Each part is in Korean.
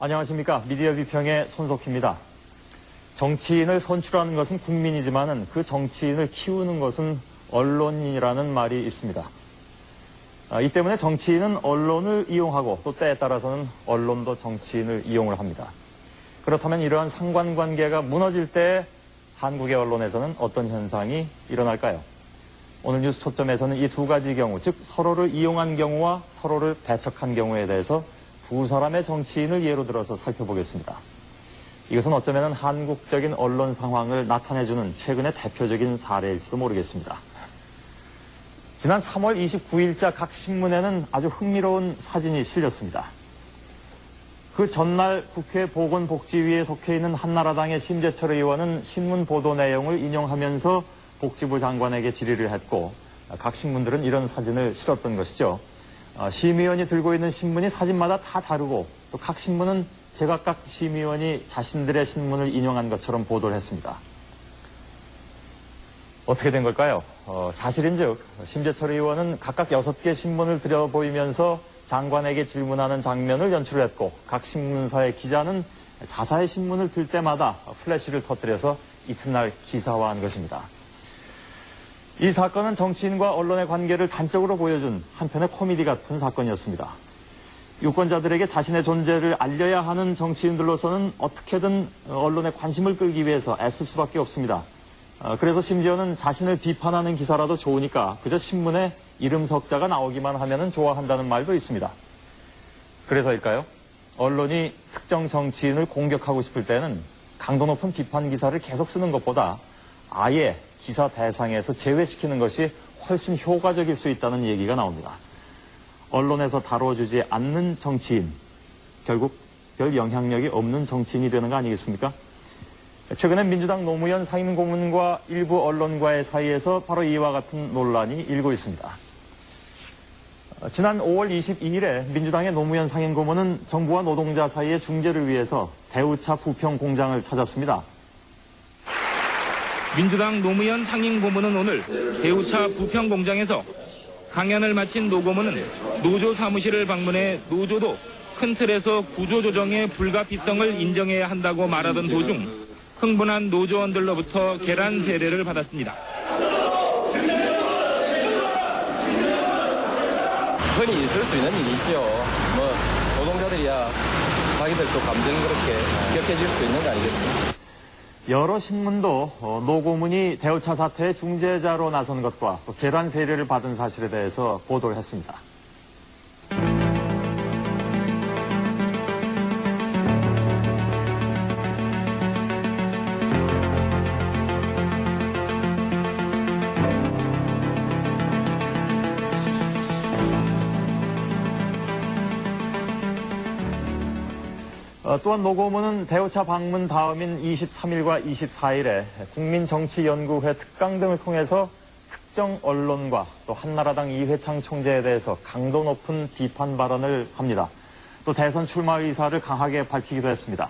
안녕하십니까. 미디어 비평의 손석희입니다. 정치인을 선출하는 것은 국민이지만은 그 정치인을 키우는 것은 언론인이라는 말이 있습니다. 이 때문에 정치인은 언론을 이용하고 또 때에 따라서는 언론도 정치인을 이용을 합니다. 그렇다면 이러한 상관관계가 무너질 때 한국의 언론에서는 어떤 현상이 일어날까요? 오늘 뉴스 초점에서는 이 두 가지 경우, 즉 서로를 이용한 경우와 서로를 배척한 경우에 대해서 두 사람의 정치인을 예로 들어서 살펴보겠습니다. 이것은 어쩌면 한국적인 언론 상황을 나타내주는 최근의 대표적인 사례일지도 모르겠습니다. 지난 3월 29일자 각 신문에는 아주 흥미로운 사진이 실렸습니다. 그 전날 국회 보건복지위에 속해 있는 한나라당의 심재철 의원은 신문 보도 내용을 인용하면서 복지부 장관에게 질의를 했고, 각 신문들은 이런 사진을 실었던 것이죠. 심의원이 들고 있는 신문이 사진마다 다 다르고 또 각 신문은 제각각 심의원이 자신들의 신문을 인용한 것처럼 보도를 했습니다. 어떻게 된 걸까요? 사실인즉 심재철 의원은 각각 6개 신문을 들여보이면서 장관에게 질문하는 장면을 연출했고, 각 신문사의 기자는 자사의 신문을 들 때마다 플래시를 터뜨려서 이튿날 기사화한 것입니다. 이 사건은 정치인과 언론의 관계를 단적으로 보여준 한편의 코미디 같은 사건이었습니다. 유권자들에게 자신의 존재를 알려야 하는 정치인들로서는 어떻게든 언론의 관심을 끌기 위해서 애쓸 수밖에 없습니다. 그래서 심지어는 자신을 비판하는 기사라도 좋으니까 그저 신문에 이름 석자가 나오기만 하면 좋아한다는 말도 있습니다. 그래서일까요? 언론이 특정 정치인을 공격하고 싶을 때는 강도 높은 비판 기사를 계속 쓰는 것보다 아예 기사 대상에서 제외시키는 것이 훨씬 효과적일 수 있다는 얘기가 나옵니다. 언론에서 다뤄주지 않는 정치인, 결국 별 영향력이 없는 정치인이 되는 거 아니겠습니까? 최근에 민주당 노무현 상임고문과 일부 언론과의 사이에서 바로 이와 같은 논란이 일고 있습니다. 지난 5월 22일에 민주당의 노무현 상임고문은 정부와 노동자 사이의 중재를 위해서 대우차 부평 공장을 찾았습니다. 민주당 노무현 상임고문은 오늘 대우차 부평 공장에서 강연을 마친 노고문은 노조 사무실을 방문해 노조도 큰 틀에서 구조조정의 불가피성을 인정해야 한다고 말하던 도중 흥분한 노조원들로부터 계란 세례를 받았습니다. 흔히 있을 수 있는 일이죠. 노동자들이야 자기들도 감정이 그렇게 격해질 수 있는 거 아니겠습니까? 여러 신문도 노고문이 대우차 사태의 중재자로 나선 것과 또 계란 세례를 받은 사실에 대해서 보도를 했습니다. 또한 노고문은 대우차 방문 다음인 23일과 24일에 국민정치연구회 특강 등을 통해서 특정 언론과 또 한나라당 이회창 총재에 대해서 강도 높은 비판 발언을 합니다. 또 대선 출마 의사를 강하게 밝히기도 했습니다.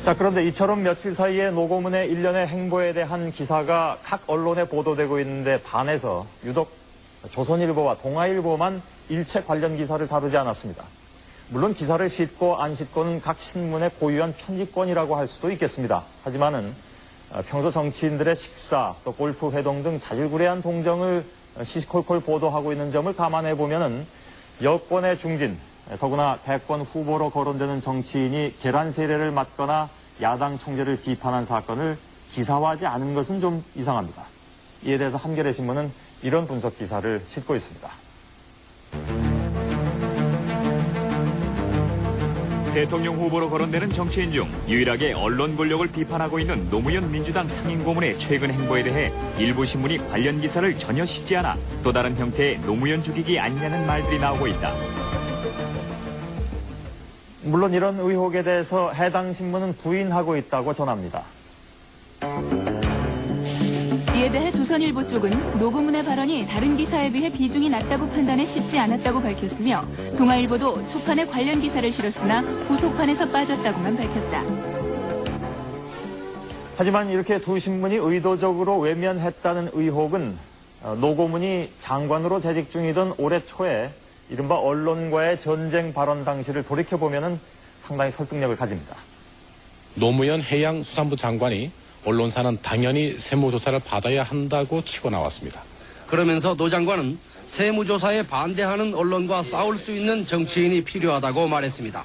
자, 그런데 이처럼 며칠 사이에 노고문의 일련의 행보에 대한 기사가 각 언론에 보도되고 있는데 반해서 유독 조선일보와 동아일보만 일체 관련 기사를 다루지 않았습니다. 물론 기사를 싣고 안 싣고는 각 신문의 고유한 편집권이라고 할 수도 있겠습니다. 하지만은 평소 정치인들의 식사, 또 골프 회동 등 자질구레한 동정을 시시콜콜 보도하고 있는 점을 감안해 보면은 여권의 중진, 더구나 대권 후보로 거론되는 정치인이 계란 세례를 맞거나 야당 총재를 비판한 사건을 기사화하지 않은 것은 좀 이상합니다. 이에 대해서 한겨레 신문은 이런 분석 기사를 싣고 있습니다. 대통령 후보로 거론되는 정치인 중 유일하게 언론 권력을 비판하고 있는 노무현 민주당 상임고문의 최근 행보에 대해 일부 신문이 관련 기사를 전혀 싣지 않아 또 다른 형태의 노무현 죽이기 아니냐는 말들이 나오고 있다. 물론 이런 의혹에 대해서 해당 신문은 부인하고 있다고 전합니다. 이에 대해 조선일보 쪽은 노고문의 발언이 다른 기사에 비해 비중이 낮다고 판단해 싣지 않았다고 밝혔으며 동아일보도 초판에 관련 기사를 실었으나 후속판에서 빠졌다고만 밝혔다. 하지만 이렇게 두 신문이 의도적으로 외면했다는 의혹은 노고문이 장관으로 재직 중이던 올해 초에 이른바 언론과의 전쟁 발언 당시를 돌이켜보면 상당히 설득력을 가집니다. 노무현 해양수산부 장관이 언론사는 당연히 세무조사를 받아야 한다고 치고 나왔습니다. 그러면서 노 장관은 세무조사에 반대하는 언론과 싸울 수 있는 정치인이 필요하다고 말했습니다.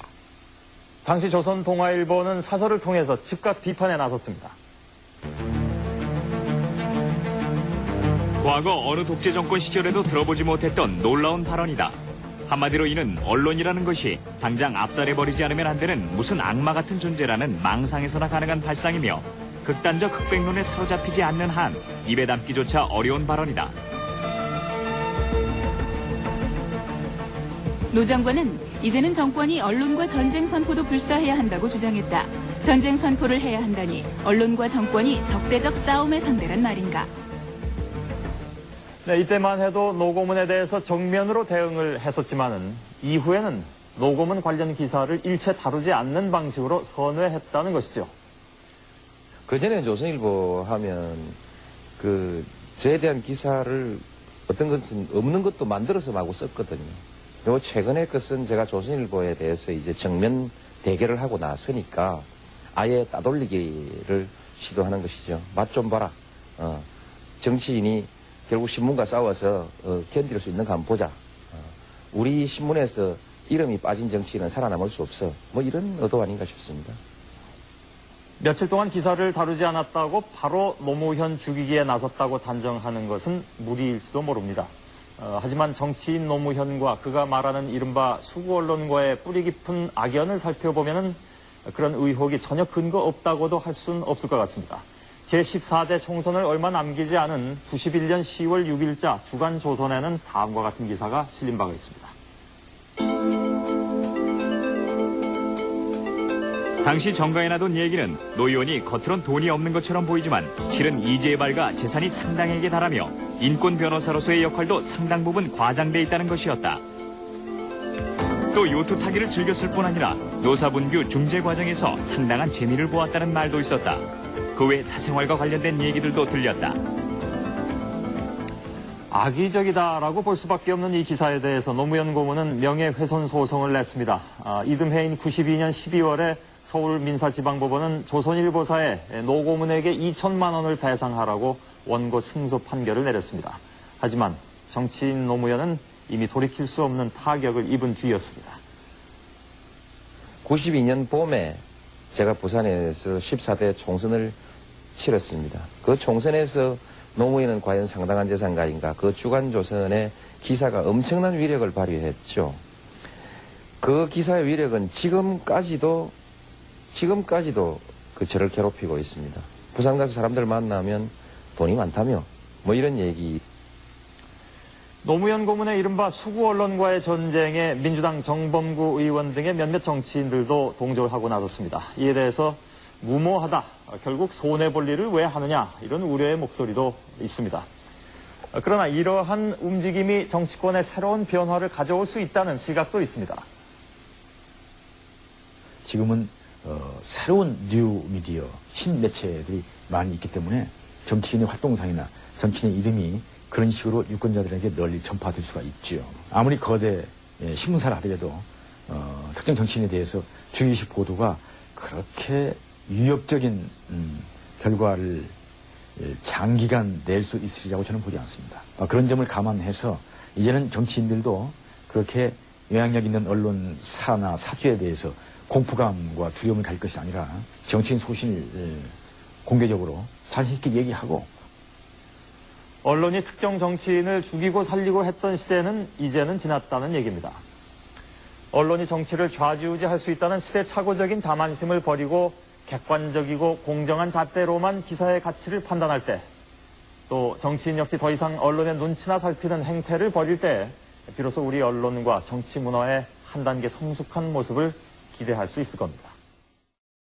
당시 조선 동아일보는 사설을 통해서 즉각 비판에 나섰습니다. 과거 어느 독재 정권 시절에도 들어보지 못했던 놀라운 발언이다. 한마디로 이는 언론이라는 것이 당장 압살해버리지 않으면 안 되는 무슨 악마 같은 존재라는 망상에서나 가능한 발상이며 극단적 흑백론에 사로잡히지 않는 한 입에 담기조차 어려운 발언이다. 노 장관은 이제는 정권이 언론과 전쟁 선포도 불사해야 한다고 주장했다. 전쟁 선포를 해야 한다니 언론과 정권이 적대적 싸움의 상대란 말인가. 네, 이때만 해도 노고문에 대해서 정면으로 대응을 했었지만은 이후에는 노고문 관련 기사를 일체 다루지 않는 방식으로 선회했다는 것이죠. 그전에 조선일보 하면 저에 대한 기사를 어떤 것은 없는 것도 만들어서 마구 썼거든요. 요 최근의 것은 제가 조선일보에 대해서 이제 정면 대결을 하고 나서니까 아예 따돌리기를 시도하는 것이죠. 맛 좀 봐라. 정치인이 결국 신문과 싸워서 견딜 수 있는가 한번 보자. 우리 신문에서 이름이 빠진 정치인은 살아남을 수 없어. 뭐 이런 의도 아닌가 싶습니다. 며칠 동안 기사를 다루지 않았다고 바로 노무현 죽이기에 나섰다고 단정하는 것은 무리일지도 모릅니다. 하지만 정치인 노무현과 그가 말하는 이른바 수구 언론과의 뿌리 깊은 악연을 살펴보면 그런 의혹이 전혀 근거 없다고도 할 수는 없을 것 같습니다. 제14대 총선을 얼마 남기지 않은 91년 10월 6일자 주간조선에는 다음과 같은 기사가 실린 바가 있습니다. 당시 정가에 놔둔 얘기는 노 의원이 겉으론 돈이 없는 것처럼 보이지만 실은 이재발과 재산이 상당에게 달하며 인권 변호사로서의 역할도 상당 부분 과장돼 있다는 것이었다. 또 요트 타기를 즐겼을 뿐 아니라 노사분규 중재 과정에서 상당한 재미를 보았다는 말도 있었다. 그 외 사생활과 관련된 얘기들도 들렸다. 악의적이다라고 볼 수밖에 없는 이 기사에 대해서 노무현 고문은 명예훼손 소송을 냈습니다. 이듬해인 92년 12월에 서울민사지방법원은 조선일보사에 노 고문에게 2천만 원을 배상하라고 원고 승소 판결을 내렸습니다. 하지만 정치인 노무현은 이미 돌이킬 수 없는 타격을 입은 뒤였습니다. 92년 봄에 제가 부산에서 14대 총선을 치렀습니다. 그 총선에서 노무현은 과연 상당한 재산가인가? 그 주간조선의 기사가 엄청난 위력을 발휘했죠. 그 기사의 위력은 지금까지도 저를 괴롭히고 있습니다. 부산 가서 사람들 만나면 돈이 많다며 뭐 이런 얘기. 노무현 고문의 이른바 수구 언론과의 전쟁에 민주당 정범구 의원 등의 몇몇 정치인들도 동조를 하고 나섰습니다. 이에 대해서 무모하다, 결국 손해볼 일을 왜 하느냐 이런 우려의 목소리도 있습니다. 그러나 이러한 움직임이 정치권에 새로운 변화를 가져올 수 있다는 시각도 있습니다. 지금은 새로운 뉴미디어, 신매체들이 많이 있기 때문에 정치인의 활동상이나 정치인의 이름이 그런 식으로 유권자들에게 널리 전파될 수가 있죠. 아무리 거대 신문사를 하더라도 특정 정치인에 대해서 주의식 보도가 그렇게 위협적인 결과를 장기간 낼 수 있으리라고 저는 보지 않습니다. 그런 점을 감안해서 이제는 정치인들도 그렇게 영향력 있는 언론사나 사주에 대해서 공포감과 두려움을 가질 것이 아니라 정치인 소신을 공개적으로 자신 있게 얘기하고, 언론이 특정 정치인을 죽이고 살리고 했던 시대는 이제는 지났다는 얘기입니다. 언론이 정치를 좌지우지할 수 있다는 시대착오적인 자만심을 버리고 객관적이고 공정한 잣대로만 기사의 가치를 판단할 때, 또 정치인 역시 더 이상 언론의 눈치나 살피는 행태를 버릴 때 비로소 우리 언론과 정치 문화의 한 단계 성숙한 모습을 기대할 수 있을 겁니다.